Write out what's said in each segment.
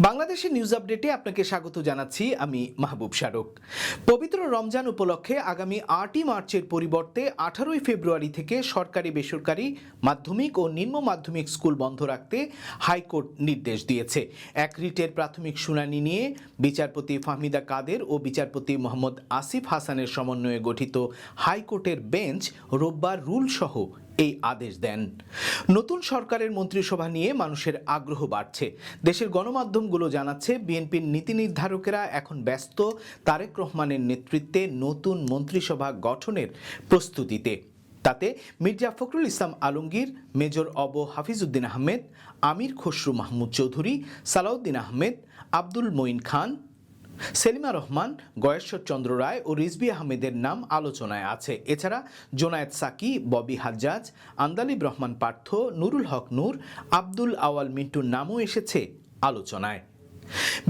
বাংলাদেশের নিউজ আপডেটে আপনাকে স্বাগত জানাচ্ছি। আমি মাহবুব শারক। পবিত্র রমজান উপলক্ষে আগামী 8ই মার্চের পরিবর্তে 18ই ফেব্রুয়ারি থেকে সরকারি বেসরকারি মাধ্যমিক ও নিম্ন মাধ্যমিক স্কুল বন্ধ রাখতে হাইকোর্ট নির্দেশ দিয়েছে। এক রিটের প্রাথমিক শুনানি নিয়ে বিচারপতি ফাহমিদা কাদের ও বিচারপতি মোহাম্মদ আসিফ হাসানের সমন্বয়ে গঠিত হাইকোর্টের বেঞ্চ রোববার রুলসহ এই আদেশ দেন। নতুন সরকারের মন্ত্রিসভা নিয়ে মানুষের আগ্রহ বাড়ছে। দেশের গণমাধ্যমগুলো জানাচ্ছে বিএনপির নীতি নির্ধারকেরা এখন ব্যস্ত তারেক রহমানের নেতৃত্বে নতুন মন্ত্রিসভা গঠনের প্রস্তুতিতে। তাতে মির্জা ফখরুল ইসলাম আলমগীর, মেজর অব হাফিজউদ্দিন আহমেদ, আমির খসরু মাহমুদ চৌধুরী, সালাউদ্দিন আহমেদ, আব্দুল মঈন খান, সেলিমা রহমান, গয়েশ্বর চন্দ্র রায় ও রিজভী আহমেদের নাম আলোচনায় আছে। এছাড়া জোনায়েদ সাকি, ববি হাজ্জাজ, আন্দালিব রহমান পার্থ, নুরুল হক নূর, আব্দুল আওয়াল মিন্টুর নামও এসেছে আলোচনায়।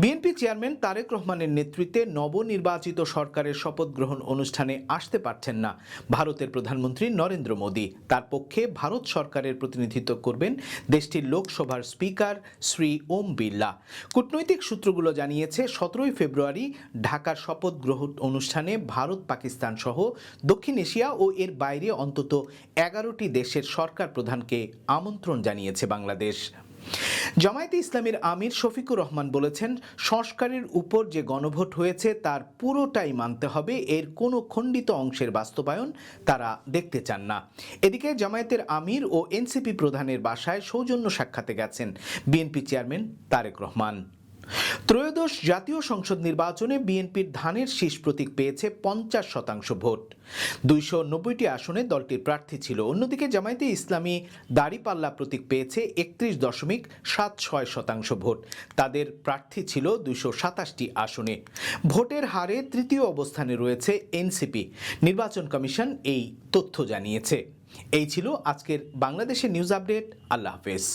বিএনপি চেয়ারম্যান তারেক রহমানের নেতৃত্বে নবনির্বাচিত সরকারের শপথ গ্রহণ অনুষ্ঠানে আসতে পারছেন না ভারতের প্রধানমন্ত্রী নরেন্দ্র মোদী। তার পক্ষে ভারত সরকারের প্রতিনিধিত্ব করবেন দেশটির লোকসভার স্পিকার শ্রী ওম বিড়লা। কূটনৈতিক সূত্রগুলো জানিয়েছে 17ই ফেব্রুয়ারি ঢাকার শপথ গ্রহণ অনুষ্ঠানে ভারত, পাকিস্তান সহ দক্ষিণ এশিয়া ও এর বাইরে অন্তত 11টি দেশের সরকার প্রধানকে আমন্ত্রণ জানিয়েছে বাংলাদেশ। জামায়াতে ইসলামীর আমির শফিকুর রহমান বলেছেন, সংস্কারের উপর যে গণভোট হয়েছে তার পুরোটাই মানতে হবে, এর কোনো খণ্ডিত অংশের বাস্তবায়ন তারা দেখতে চান না। এদিকে জামায়াতের আমির ও এনসিপি প্রধানের বাসায় সৌজন্য সাক্ষাতে গেছেন বিএনপি চেয়ারম্যান তারেক রহমান। ত্রয়োদশ জাতীয় সংসদ নির্বাচনে বিএনপির ধানের শীষ প্রতীক পেয়েছে 50% ভোট। 290টি আসনে দলটির প্রার্থী ছিল। অন্যদিকে জামায়াতে ইসলামী দাড়িপাল্লা প্রতীক পেয়েছে 31.76% ভোট। তাদের প্রার্থী ছিল 227টি আসনে। ভোটের হারে তৃতীয় অবস্থানে রয়েছে এনসিপি। নির্বাচন কমিশন এই তথ্য জানিয়েছে। এই ছিল আজকের বাংলাদেশের নিউজ আপডেট। আল্লাহ হাফেজ।